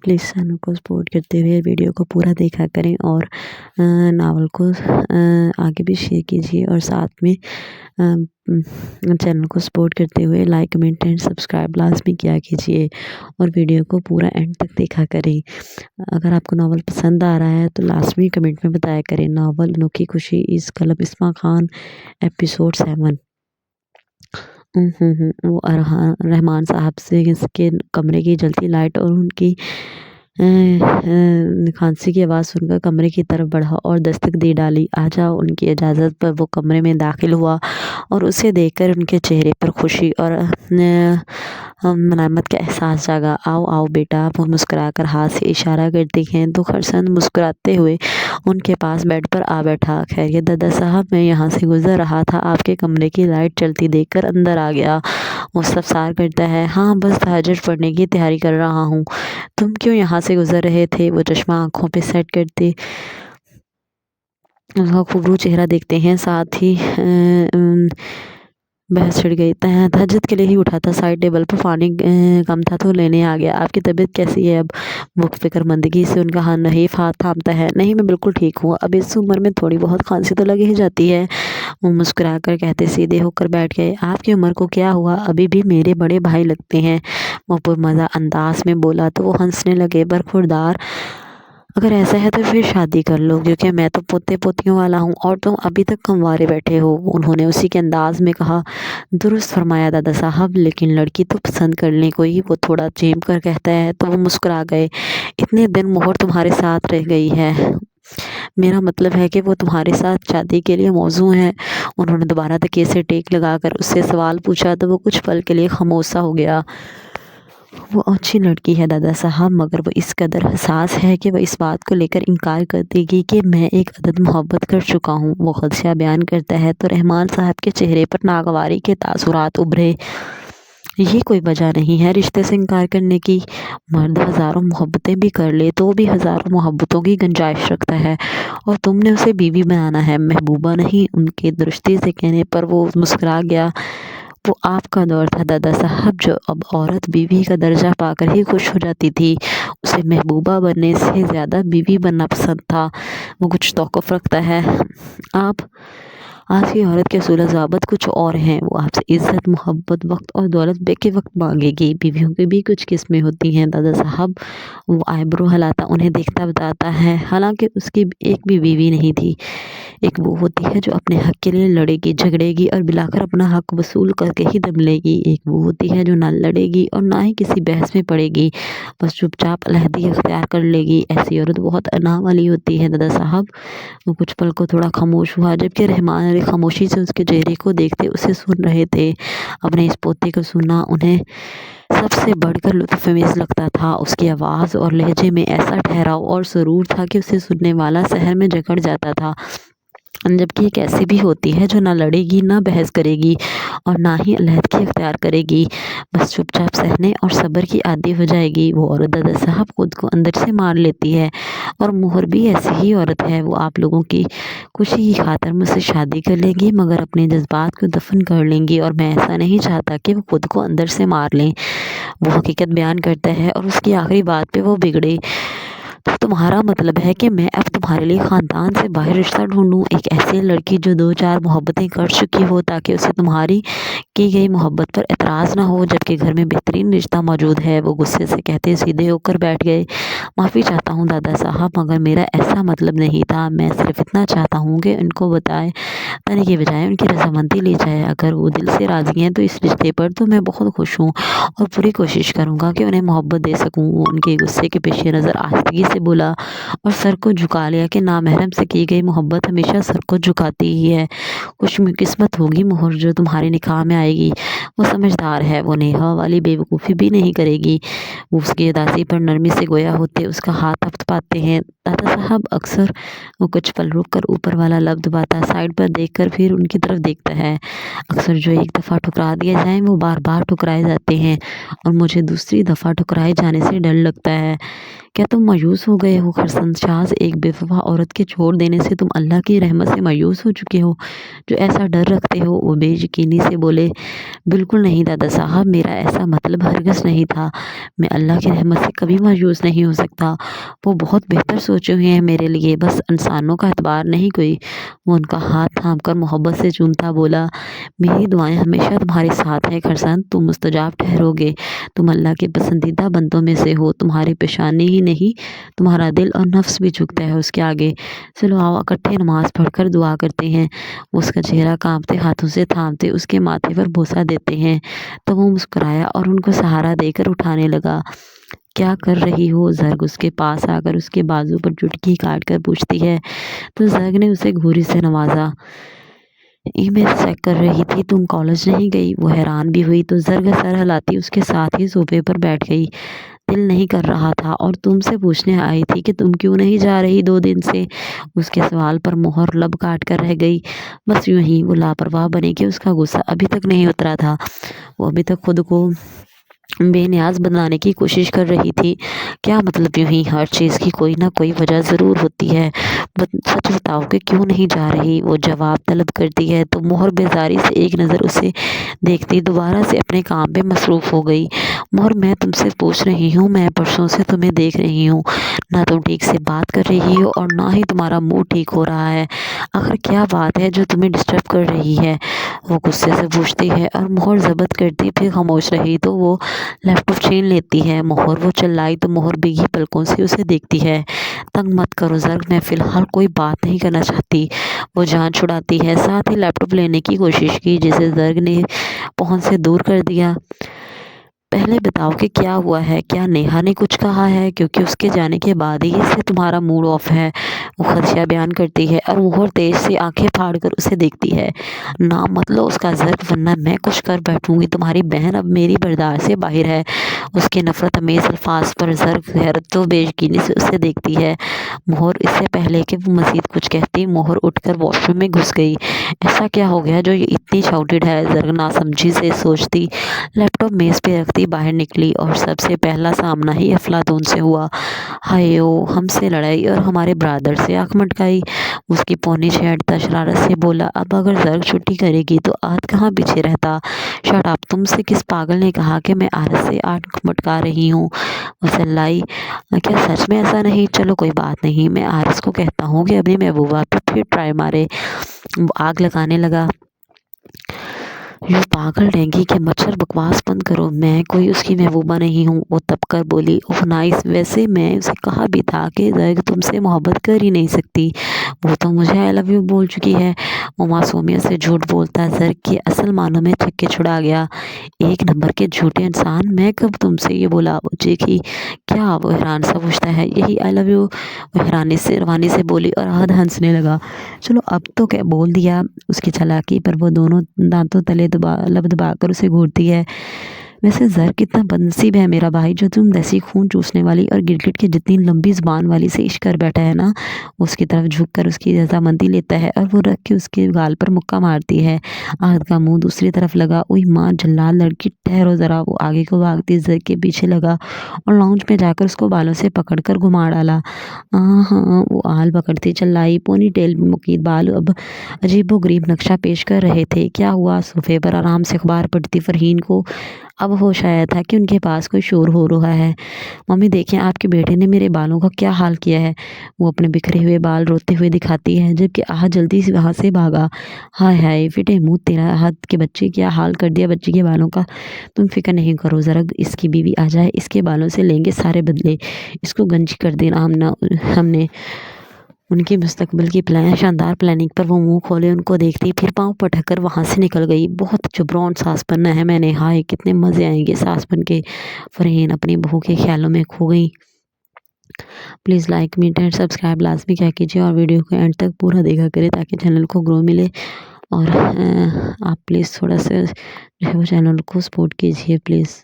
Please channel को support करते हुए वीडियो को पूरा देखा करें और नावल को आगे भी शेयर कीजिए और साथ में चैनल को सपोर्ट करते हुए लाइक कमेंट एंड सब्सक्राइब लाजमी किया कीजिए और वीडियो को पूरा एंड तक देखा करें। अगर आपको नावल पसंद आ रहा है तो लाजमी कमेंट में बताया करें। नावल अनोखी खुशी इस कलम इस्मा खान एपिसोड 7। वो रहमान साहब से इसके कमरे की जलती लाइट और उनकी खांसी की आवाज़ सुनकर कमरे की तरफ बढ़ा और दस्तक दे डाली। आजा उनकी इजाज़त पर वो कमरे में दाखिल हुआ और उसे देखकर उनके चेहरे पर खुशी और मनामत का एहसास जागा। आओ आओ बेटा, वो मुस्कुराकर हाथ से इशारा करती हैं तो खरसंद मुस्कुराते हुए उनके पास बेड पर आ बैठा। खैरियत दादा साहब, मैं यहाँ से गुजर रहा था, आपके कमरे की लाइट चलती देखकर अंदर आ गया। वो इस्तफसार करता है। हाँ, बस तहज्जुद पढ़ने की तैयारी कर रहा हूँ। तुम क्यों यहाँ से गुजर रहे थे? वो चश्मा आंखों पे सेट करते उसका खूबरू चेहरा देखते हैं, साथ ही बहस छिड़ गई। तहज्जुद के लिए ही उठा था, साइड टेबल पर पानी कम था तो लेने आ गया। आपकी तबीयत कैसी है अब? वो फिक्रमंदगी से उनका नहीफ हाथ थामता है। नहीं, मैं बिल्कुल ठीक हूँ। अब इस उम्र में थोड़ी बहुत खांसी तो लग ही जाती है। वो मुस्कुराकर कहते सीधे होकर बैठ गए। आपकी उम्र को क्या हुआ? अभी भी मेरे बड़े भाई लगते हैं। वो पुरमज़ा अंदाज में बोला तो वो हंसने लगे। बरखुरदार, अगर ऐसा है तो फिर शादी कर लो, क्योंकि मैं तो पोते पोतियों वाला हूँ और तुम अभी तक कंवारे बैठे हो। उन्होंने उसी के अंदाज में कहा। दुरुस्त फरमाया दादा साहब, लेकिन लड़की तो पसंद कर लें कोई। वो थोड़ा चेम कर कहता है तो वो मुस्कुरा गए। इतने दिन मोहर तुम्हारे साथ रह गई है, मेरा मतलब है कि वो तुम्हारे साथ शादी के लिए मौजू है। उन्होंने दोबारा तकिए से टेक लगाकर उससे सवाल पूछा तो वो कुछ पल के लिए खामोश हो गया। वो अच्छी लड़की है दादा साहब, मगर वो इस कदर हसास है कि वो इस बात को लेकर इनकार कर देगी कि मैं एक अदद मोहब्बत कर चुका हूँ। वो खदशा बयान करता है तो रहमान साहब के चेहरे पर नागवारी के तासुरात उभरे। ये कोई वजह नहीं है रिश्ते से इनकार करने की। मर्द हज़ारों मोहब्बतें भी कर ले तो भी हज़ारों मोहब्बतों की गुंजाइश रखता है, और तुमने उसे बीवी बनाना है, महबूबा नहीं। उनके दृष्टि से कहने पर वो मुस्कुरा गया। वो आपका दौर था दादा साहब, जो अब औरत बीवी का दर्जा पाकर ही खुश हो जाती थी। उसे महबूबा बनने से ज़्यादा बीवी बनना पसंद था। वो कुछ तौक़ुफ़ रखता है। आप आज की औरत के असूल ज़ाबत कुछ और हैं। वो आपसे इज़्ज़त, मोहब्बत, वक्त और दौलत बेके वक्त मांगेगी। बीवियों की भी कुछ किस्में होती हैं दादा साहब। वो आईब्रो हिलाता उन्हें देखता बताता है। हालांकि उसकी एक भी बीवी नहीं थी। एक वो होती है जो अपने हक के लिए लड़ेगी, झगड़ेगी और बिलाकर अपना हक वसूल करके ही दम लेगी। एक वो होती है जो ना लड़ेगी और ना ही किसी बहस में पड़ेगी, बस चुपचाप अलहदी इख्तियार कर लेगी। ऐसी औरत बहुत अना वाली होती है दादा साहब। वो कुछ पल को थोड़ा खामोश हुआ, जबकि रहमान अली खामोशी से उसके चेहरे को देखते उसे सुन रहे थे। अपने इस पोते को सुनना उन्हें सबसे बढ़कर लुत्फ़अंगेज़ लगता था। उसकी आवाज़ और लहजे में ऐसा ठहराव और सुरूर था कि उसे सुनने वाला शहर में जकड़ जाता था। जबकि एक ऐसी भी होती है जो ना लड़ेगी, ना बहस करेगी और ना ही अलहदगी इख्तियार करेगी, बस चुपचाप सहने और सब्र की आदी हो जाएगी। वो औरत दादा साहब खुद को अंदर से मार लेती है, और मोहर भी ऐसी ही औरत है। वो आप लोगों की खुशी की खातिर मुझसे शादी कर लेंगी, मगर अपने जज्बात को दफन कर लेंगी, और मैं ऐसा नहीं चाहता कि वो खुद को अंदर से मार लें। वो हकीकत बयान करता है और उसकी आखिरी बात पे वो बिगड़े। तो तुम्हारा मतलब है कि मैं अब तुम्हारे लिए ख़ानदान से बाहर रिश्ता ढूंढूं, एक ऐसी लड़की जो 2-4 मोहब्बतें कर चुकी हो, ताकि उसे तुम्हारी की गई मोहब्बत पर एतराज़ ना हो, जबकि घर में बेहतरीन रिश्ता मौजूद है। वो गुस्से से कहते सीधे होकर बैठ गए। माफ़ी चाहता हूँ दादा साहब, मगर मेरा ऐसा मतलब नहीं था। मैं सिर्फ इतना चाहता हूँ कि उनको बताए ताने के बजाय उनकी रजामंदी ली जाए। अगर वो दिल से राज़ी हैं तो इस रिश्ते पर तो मैं बहुत खुश हूँ और पूरी कोशिश करूँगा कि उन्हें मोहब्बत दे सकूँ। उनके गुस्से के पेश नज़र आहिस्तगी से बोला और सर को झुका लिया कि नामहरम से की गई मोहब्बत हमेशा सर को झुकाती ही है। खुशकिस्मत होगी मोहर जो तुम्हारे निकाह में आएगी। वो समझदार है, वो नेहा वाली बेवकूफ़ी भी नहीं करेगी। वो उसकी उदासी पर नरमी से गोया होते उसका हाथ थपथपाते हैं। दादा साहब अक्सर वो कुछ पल रुक कर ऊपर वाला लब दबाता, साइड पर देखकर फिर उनकी तरफ देखता है। अक्सर जो एक दफ़ा ठुकरा दिए जाएं वो बार बार ठुकराए जाते हैं, और मुझे दूसरी दफ़ा ठुकराए जाने से डर लगता है کیا تم مایوس ہو گئے ہو خرسند شاز؟ ایک بے وفا عورت کے چھوڑ دینے سے تم اللہ کی رحمت سے مایوس ہو چکے ہو جو ایسا ڈر رکھتے ہو؟ وہ بے یقینی سے بولے، بالکل نہیں دادا صاحب، میرا ایسا مطلب ہرگز نہیں تھا، میں اللہ کی رحمت سے کبھی مایوس نہیں ہو سکتا، وہ بہت بہتر سوچے ہوئے ہیں میرے لیے، بس انسانوں کا اعتبار نہیں کوئی۔ وہ ان کا ہاتھ تھام کر محبت سے چومتا بولا، میری دعائیں ہمیشہ تمہارے ساتھ ہیں خرسند، تم مستجاب ٹھہرو گے، تم اللہ کے پسندیدہ بندوں میں سے ہو، تمہاری پیشانی ہی نہیں تمہارا دل اور نفس بھی جھکتا ہے اس کے آگے، چلو آؤ اکٹھے نماز پڑھ کر دعا کرتے ہیں۔ اس کا چہرہ کانپتے ہاتھوں سے تھامتے اس کے ماتھے پر بوسہ دیتے ہیں تو وہ مسکرایا اور ان کو سہارا دے کر اٹھانے لگا۔ کیا کر رہی ہو؟ زرگ اس کے پاس آ کر اس کے بازو پر چٹکی کاٹ کر پوچھتی ہے تو زرگ نے اسے گھوری سے نوازا، ای میل چیک کر رہی تھی، تم کالج نہیں گئی؟ وہ حیران بھی ہوئی تو زرگ سر ہلاتی اس کے ساتھ ہی صوفے پر بیٹھ گئی، دل نہیں کر رہا تھا اور تم سے پوچھنے آئی تھی کہ تم کیوں نہیں جا رہی 2 دن سے؟ اس کے سوال پر مہر لب کاٹ کر رہ گئی، بس یوں ہی۔ وہ لاپرواہ بنے کہ اس کا غصہ ابھی تک نہیں اترا تھا، وہ ابھی تک خود کو بے نیاز بنانے کی کوشش کر رہی تھی۔ کیا مطلب یوں ہی؟ ہر چیز کی کوئی نہ کوئی وجہ ضرور ہوتی ہے، سچ بتاؤ کہ کیوں نہیں جا رہی؟ وہ جواب طلب کرتی ہے تو مہر بیزاری سے ایک نظر اسے دیکھتی دوبارہ سے اپنے کام پہ مصروف ہو گئی۔ مہر، میں تم سے پوچھ رہی ہوں، میں پرسوں سے تمہیں دیکھ رہی ہوں، نہ تم ٹھیک سے بات کر رہی ہو اور نہ ہی تمہارا موڈ ٹھیک ہو رہا ہے، آخر کیا بات ہے جو تمہیں ڈسٹرب کر رہی ہے؟ وہ غصے سے پوچھتی ہے اور مہر ضبط کرتی پھر خاموش رہی تو وہ لیپ ٹاپ چھین لیتی ہے۔ مہر، وہ چلائی تو مہر بھیگی پلکوں سے اسے دیکھتی ہے۔ تنگ مت کرو زرگ، میں فی الحال کوئی بات نہیں کرنا چاہتی، وہ جان چھڑاتی ہے، ساتھ ہی لیپ ٹاپ لینے کی کوشش کی جسے زرگ نے پہنچ سے دور کر دیا۔ پہلے بتاؤ کہ کیا ہوا ہے، کیا نیہا نے کچھ کہا ہے؟ کیونکہ اس کے جانے کے بعد ہی سے تمہارا موڈ آف ہے، وہ خدشہ بیان کرتی ہے اور مہر تیز سے آنکھیں پھاڑ کر اسے دیکھتی ہے۔ نام مت لو اس کا زرگ، ورنہ میں کچھ کر بیٹھوں گی، تمہاری بہن اب میری برداشت سے باہر ہے۔ اس کے نفرت امیز الفاظ پر زرگ حیرت و بے یقینی سے اسے دیکھتی ہے۔ مہر، اس سے پہلے کہ وہ مزید کچھ کہتی مہر اٹھ کر واش روم میں گھس گئی۔ ایسا کیا ہو گیا جو یہ اتنی شاؤٹڈ ہے؟ زرگ ناسمجھی سے سوچتی لیپ ٹاپ میز پہ رکھتی باہر نکلی اور سب سے پہلا سامنا ہی افلاطون سے ہوا۔ ہائے او، ہم سے لڑائی اور ہمارے برادر سے آنکھ مٹکائی، اس کی پونی چھیڑتا شرارت سے بولا۔ اب اگر زرگ چھٹی کرے گی تو آج کہاں پیچھے رہتا؟ شٹ اپ، تم سے کس پاگل نے کہا کہ میں آرس سے آنکھ مٹکا رہی ہوں؟ وہ چلائی، کیا سچ میں ایسا نہیں؟ چلو کوئی بات نہیں، میں آرس کو کہتا ہوں کہ اپنی محبوبہ پہ پھر ٹرائی مارے۔ وہ آگ لگانے لگا، یوں پاگل ڈینگی کے مچھر، بکواس بند کرو، میں کوئی اس کی محبوبہ نہیں ہوں۔ وہ تپ کر بولی، اوہ نائس، ویسے میں اسے کہا بھی تھا کہ زرگ تم سے محبت کر ہی نہیں سکتی، وہ تو مجھے آئی لو یو بول چکی ہے۔ وہ معصومیت سے جھوٹ بولتا زرگ کے اصل معنوں میں چھکے چھڑا گیا، ایک نمبر کے جھوٹے انسان، میں کب تم سے یہ بولا؟ وہ چیخی، کیا؟ وہ حیران سا پوچھتا ہے، یہی آئی لو یو، وہ حیرانی سے روانی سے بولی اور آدھ ہنسنے لگا۔ چلو اب تو کیا بول دیا۔ اس کی چالاکی پر وہ دونوں دانتوں تلے لب دبا کر اسے گھورتی ہے، ویسے زرگ کتنا بدنصیب ہے میرا بھائی جو تم جیسی خون چوسنے والی اور گرگٹ کی جتنی لمبی زبان والی سے عشق کر بیٹھا ہے نا۔ اس کی طرف جھک کر اس کی رضامندی لیتا ہے اور وہ رکھ کے اس کے گال پر مکہ مارتی ہے۔ آہد کا منہ دوسری طرف لگا، اوئی ماں جلاد لڑکی، ٹھہرو ذرا۔ وہ آگے کو بھاگتی زرگ کے پیچھے لگا اور لاؤنج میں جا کر اس کو بالوں سے پکڑ کر گھما ڈالا۔ ہاں، وہ آل پکڑتی چلائی، پونی ٹیل میں مقید بال اب عجیب و غریب نقشہ پیش کر رہے تھے۔ کیا ہوا؟ صوفے پر آرام سے اخبار پڑھتی فرحین کو اب ہوش آیا تھا کہ ان کے پاس کوئی شور ہو رہا ہے۔ ممی دیکھیں، آپ کے بیٹے نے میرے بالوں کا کیا حال کیا ہے۔ وہ اپنے بکھرے ہوئے بال روتے ہوئے دکھاتی ہے جبکہ آہد جلدی سے وہاں سے بھاگا۔ ہائے ہائے فٹے منہ تیرا، آہد کے بچے کیا حال کر دیا بچی کے بالوں کا۔ تم فکر نہیں کرو زرگ، اس کی بیوی آ جائے اس کے بالوں سے لیں گے سارے بدلے، اس کو گنجی کر دینا ہم نے۔ ان کی مستقبل کی شاندار پلاننگ پر وہ منہ کھولے ان کو دیکھتی پھر پاؤں پٹک کر وہاں سے نکل گئی۔ بہت جبران ساس بننا ہے میں نے، ہائے کتنے مزے آئیں گے ساس بن کے۔ فرحین اپنی بہو کے خیالوں میں کھو گئی۔ Please like comment and subscribe لازمی کیا کیجیے اور ویڈیو کو اینڈ تک پورا دیکھا کرے تاکہ چینل کو گرو ملے، اور آپ پلیز تھوڑا سا جو ہے وہ چینل کو سپورٹ کیجیے پلیز۔